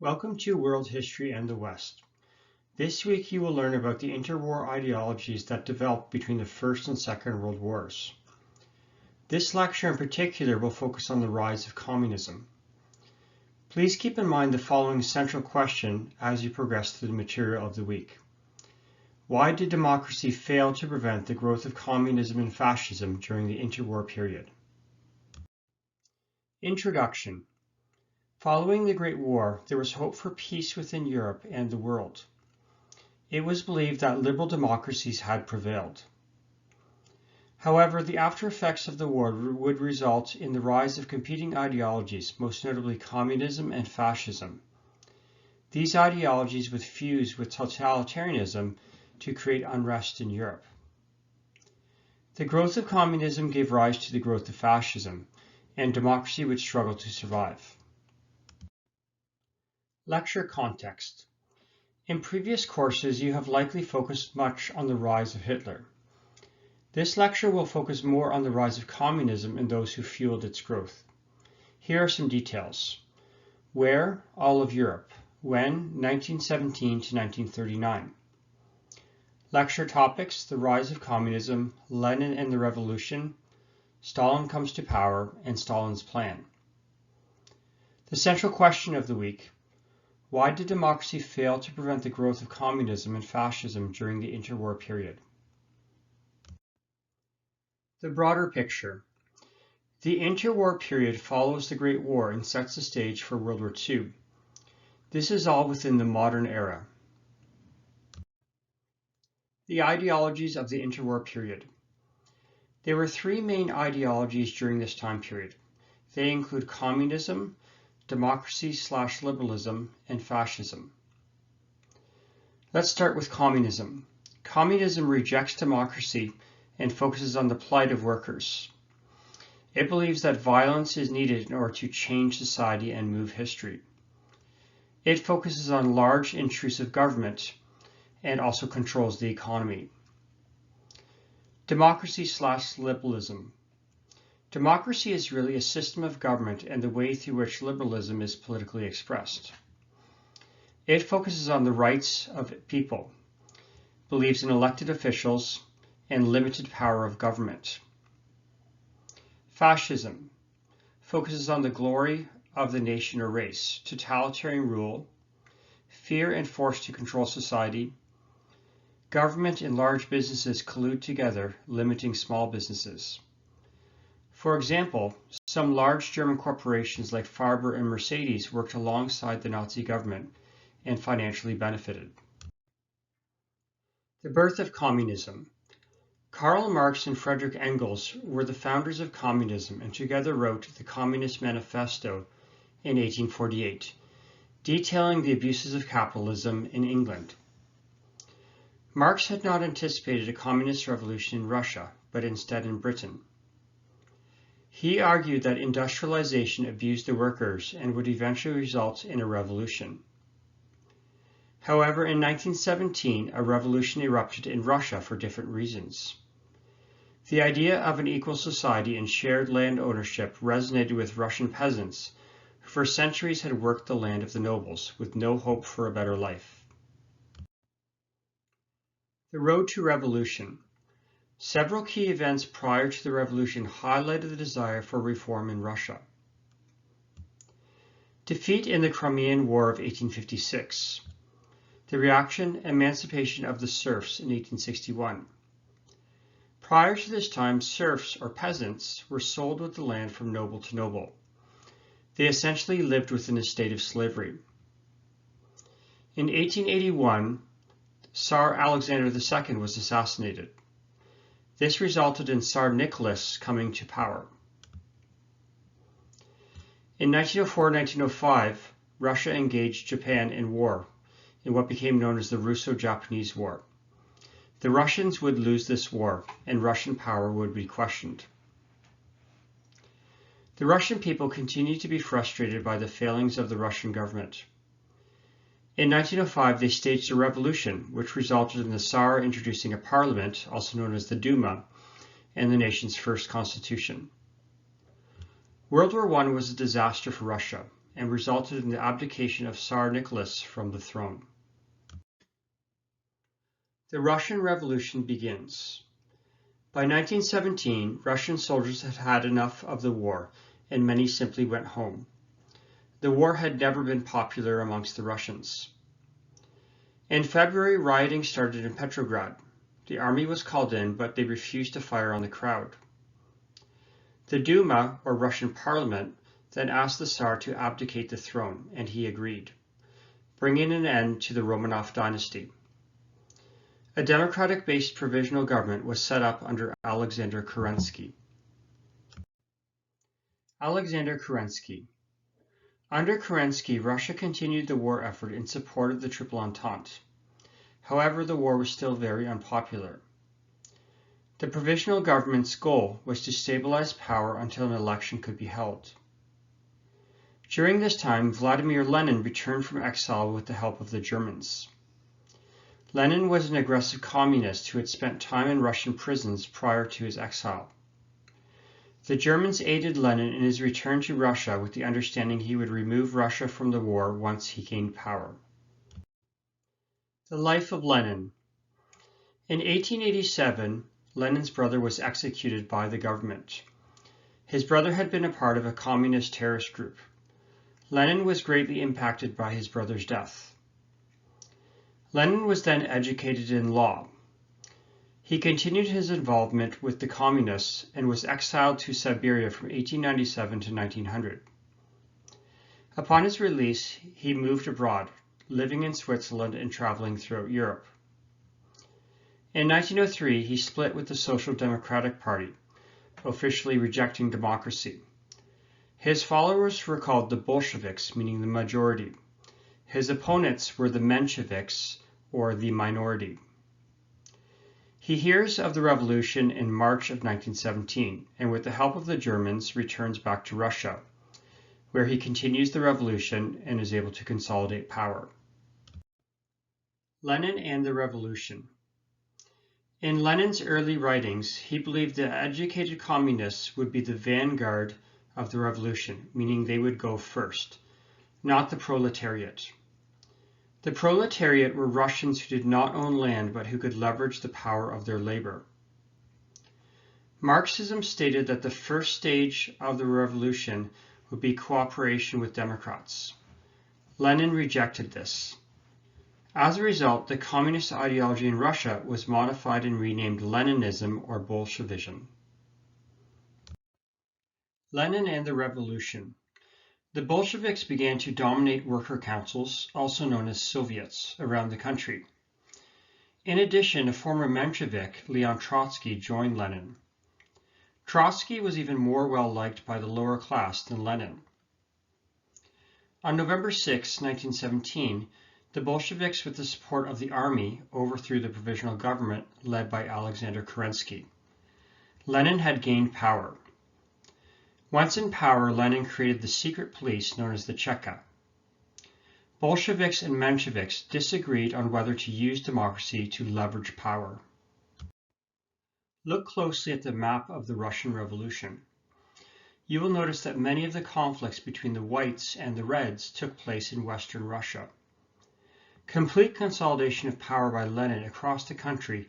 Welcome to World History and the West. This week you will learn about the interwar ideologies that developed between the First and Second World Wars. This lecture in particular will focus on the rise of communism. Please keep in mind the following central question as you progress through the material of the week. Why did democracy fail to prevent the growth of communism and fascism during the interwar period? Introduction. Following the Great War, there was hope for peace within Europe and the world. It was believed that liberal democracies had prevailed. However, the after effects of the war would result in the rise of competing ideologies, most notably communism and fascism. These ideologies would fuse with totalitarianism to create unrest in Europe. The growth of communism gave rise to the growth of fascism, and democracy would struggle to survive. Lecture context. In previous courses, you have likely focused much on the rise of Hitler. This lecture will focus more on the rise of communism and those who fueled its growth. Here are some details. Where? All of Europe. When? 1917 to 1939. Lecture topics: the rise of communism, Lenin and the revolution, Stalin comes to power, and Stalin's plan. The central question of the week: why did democracy fail to prevent the growth of communism and fascism during the interwar period? The broader picture. The interwar period follows the Great War and sets the stage for World War II. This is all within the modern era. The ideologies of the interwar period. There were three main ideologies during this time period. They include communism, democracy/liberalism, and fascism. Let's start with communism. Communism rejects democracy and focuses on the plight of workers. It believes that violence is needed in order to change society and move history. It focuses on large intrusive government and also controls the economy. Democracy/liberalism. Democracy is really a system of government and the way through which liberalism is politically expressed. It focuses on the rights of people, believes in elected officials, and limited power of government. Fascism focuses on the glory of the nation or race, totalitarian rule, fear and force to control society. Government and large businesses collude together, limiting small businesses. For example, some large German corporations like Farber and Mercedes worked alongside the Nazi government and financially benefited. The birth of communism. Karl Marx and Friedrich Engels were the founders of communism and together wrote the Communist Manifesto in 1848, detailing the abuses of capitalism in England. Marx had not anticipated a communist revolution in Russia, but instead in Britain. He argued that industrialization abused the workers and would eventually result in a revolution. However, in 1917, a revolution erupted in Russia for different reasons. The idea of an equal society and shared land ownership resonated with Russian peasants who for centuries had worked the land of the nobles with no hope for a better life. The road to revolution. Several key events prior to the revolution highlighted the desire for reform in Russia. Defeat in the Crimean War of 1856. The reaction, emancipation of the serfs in 1861. Prior to this time, serfs or peasants were sold with the land from noble to noble. They essentially lived within a state of slavery. In 1881, Tsar Alexander II was assassinated. This resulted in Tsar Nicholas coming to power. In 1904-1905, Russia engaged Japan in war, in what became known as the Russo-Japanese War. The Russians would lose this war, and Russian power would be questioned. The Russian people continued to be frustrated by the failings of the Russian government. In 1905, they staged a revolution, which resulted in the Tsar introducing a parliament, also known as the Duma, and the nation's first constitution. World War I was a disaster for Russia, and resulted in the abdication of Tsar Nicholas from the throne. The Russian Revolution begins. By 1917, Russian soldiers had had enough of the war, and many simply went home. The war had never been popular amongst the Russians. In February, rioting started in Petrograd. The army was called in, but they refused to fire on the crowd. The Duma, or Russian Parliament, then asked the Tsar to abdicate the throne, and he agreed, bringing an end to the Romanov dynasty. A democratic-based provisional government was set up under Alexander Kerensky. Alexander Kerensky. Under Kerensky, Russia continued the war effort in support of the Triple Entente. However, the war was still very unpopular. The provisional government's goal was to stabilize power until an election could be held. During this time, Vladimir Lenin returned from exile with the help of the Germans. Lenin was an aggressive communist who had spent time in Russian prisons prior to his exile. The Germans aided Lenin in his return to Russia with the understanding he would remove Russia from the war once he gained power. The life of Lenin. In 1887, Lenin's brother was executed by the government. His brother had been a part of a communist terrorist group. Lenin was greatly impacted by his brother's death. Lenin was then educated in law. He continued his involvement with the communists and was exiled to Siberia from 1897 to 1900. Upon his release, he moved abroad, living in Switzerland and traveling throughout Europe. In 1903, he split with the Social Democratic Party, officially rejecting democracy. His followers were called the Bolsheviks, meaning the majority. His opponents were the Mensheviks, or the minority. He hears of the revolution in March of 1917, and with the help of the Germans, returns back to Russia, where he continues the revolution and is able to consolidate power. Lenin and the Revolution. In Lenin's early writings, he believed that educated communists would be the vanguard of the revolution, meaning they would go first, not the proletariat. The proletariat were Russians who did not own land but who could leverage the power of their labor. Marxism stated that the first stage of the revolution would be cooperation with Democrats. Lenin rejected this. As a result, the communist ideology in Russia was modified and renamed Leninism or Bolshevism. Lenin and the Revolution. The Bolsheviks began to dominate worker councils, also known as Soviets, around the country. In addition, a former Menshevik, Leon Trotsky, joined Lenin. Trotsky was even more well-liked by the lower class than Lenin. On November 6, 1917, the Bolsheviks, with the support of the army, overthrew the provisional government led by Alexander Kerensky. Lenin had gained power. Once in power, Lenin created the secret police known as the Cheka. Bolsheviks and Mensheviks disagreed on whether to use democracy to leverage power. Look closely at the map of the Russian Revolution. You will notice that many of the conflicts between the whites and the reds took place in Western Russia. Complete consolidation of power by Lenin across the country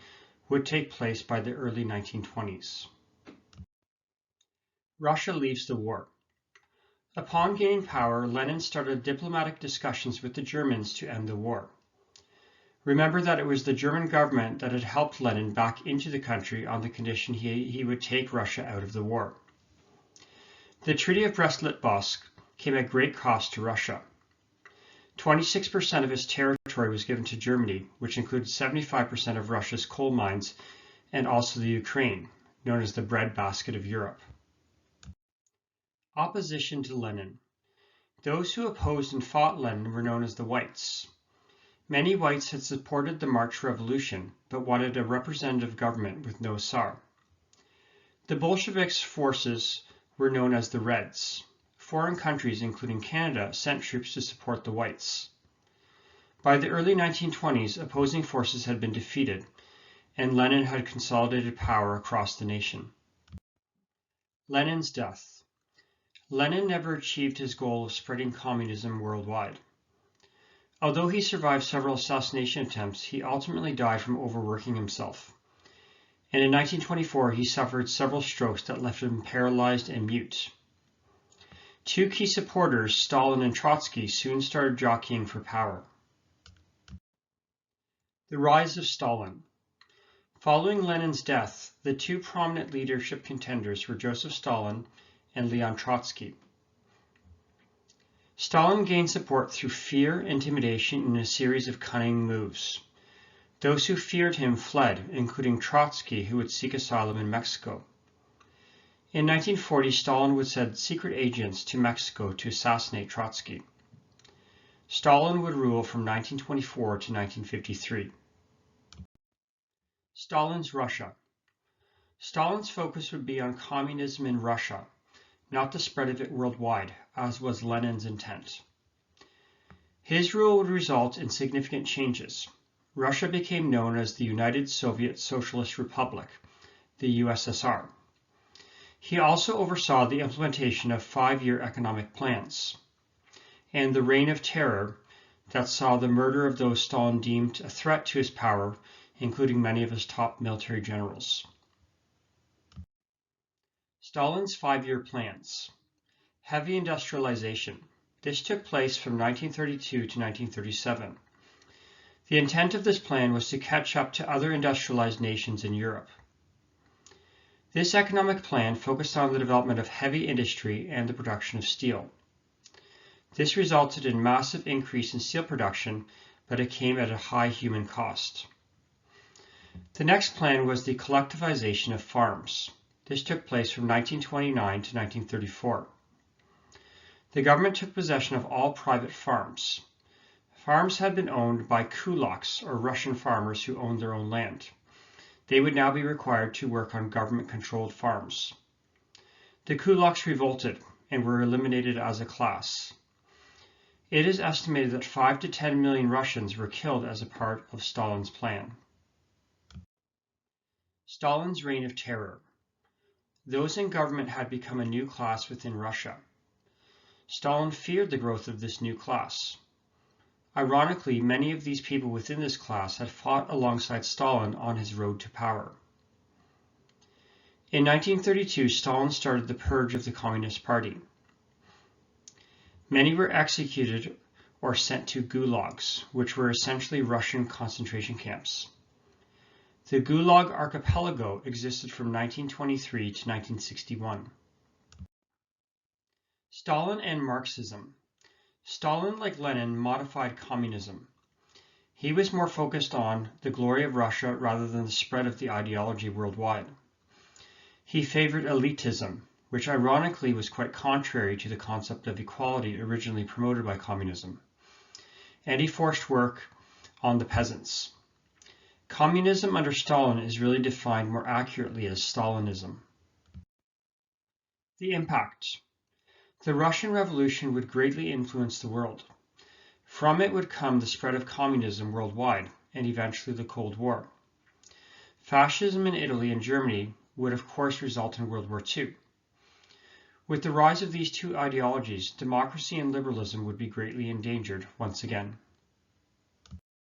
would take place by the early 1920s. Russia leaves the war. Upon gaining power, Lenin started diplomatic discussions with the Germans to end the war. Remember that it was the German government that had helped Lenin back into the country on the condition he would take Russia out of the war. The Treaty of Brest-Litovsk came at great cost to Russia. 26% of its territory was given to Germany, which included 75% of Russia's coal mines and also the Ukraine, known as the breadbasket of Europe. Opposition to Lenin. Those who opposed and fought Lenin were known as the Whites. Many Whites had supported the March Revolution, but wanted a representative government with no Tsar. The Bolsheviks' forces were known as the Reds. Foreign countries, including Canada, sent troops to support the Whites. By the early 1920s, opposing forces had been defeated, and Lenin had consolidated power across the nation. Lenin's death. Lenin never achieved his goal of spreading communism worldwide. Although he survived several assassination attempts, he ultimately died from overworking himself. And in 1924, he suffered several strokes that left him paralyzed and mute. Two key supporters, Stalin and Trotsky, soon started jockeying for power. The rise of Stalin. Following Lenin's death, the two prominent leadership contenders were Joseph Stalin and Leon Trotsky. Stalin gained support through fear, intimidation, and a series of cunning moves. Those who feared him fled, including Trotsky, who would seek asylum in Mexico. In 1940, Stalin would send secret agents to Mexico to assassinate Trotsky. Stalin would rule from 1924 to 1953. Stalin's Russia. Stalin's focus would be on communism in Russia, not the spread of it worldwide, as was Lenin's intent. His rule would result in significant changes. Russia became known as the United Soviet Socialist Republic, the USSR. He also oversaw the implementation of 5-year economic plans, and the Reign of Terror that saw the murder of those Stalin deemed a threat to his power, including many of his top military generals. Stalin's 5-year plans. Heavy industrialization. This took place from 1932 to 1937. The intent of this plan was to catch up to other industrialized nations in Europe. This economic plan focused on the development of heavy industry and the production of steel. This resulted in massive increase in steel production, but it came at a high human cost. The next plan was the collectivization of farms. This took place from 1929 to 1934. The government took possession of all private farms. Farms had been owned by kulaks, or Russian farmers who owned their own land. They would now be required to work on government-controlled farms. The kulaks revolted and were eliminated as a class. It is estimated that 5 to 10 million Russians were killed as a part of Stalin's plan. Stalin's Reign of Terror. Those in government had become a new class within Russia. Stalin feared the growth of this new class. Ironically, many of these people within this class had fought alongside Stalin on his road to power. In 1932, Stalin started the purge of the Communist Party. Many were executed or sent to gulags, which were essentially Russian concentration camps. The Gulag Archipelago existed from 1923 to 1961. Stalin and Marxism. Stalin, like Lenin, modified communism. He was more focused on the glory of Russia rather than the spread of the ideology worldwide. He favored elitism, which ironically was quite contrary to the concept of equality originally promoted by communism. And he forced work on the peasants. Communism under Stalin is really defined more accurately as Stalinism. The impact. The Russian Revolution would greatly influence the world. From it would come the spread of communism worldwide, and eventually the Cold War. Fascism in Italy and Germany would of course result in World War II. With the rise of these two ideologies, democracy and liberalism would be greatly endangered once again.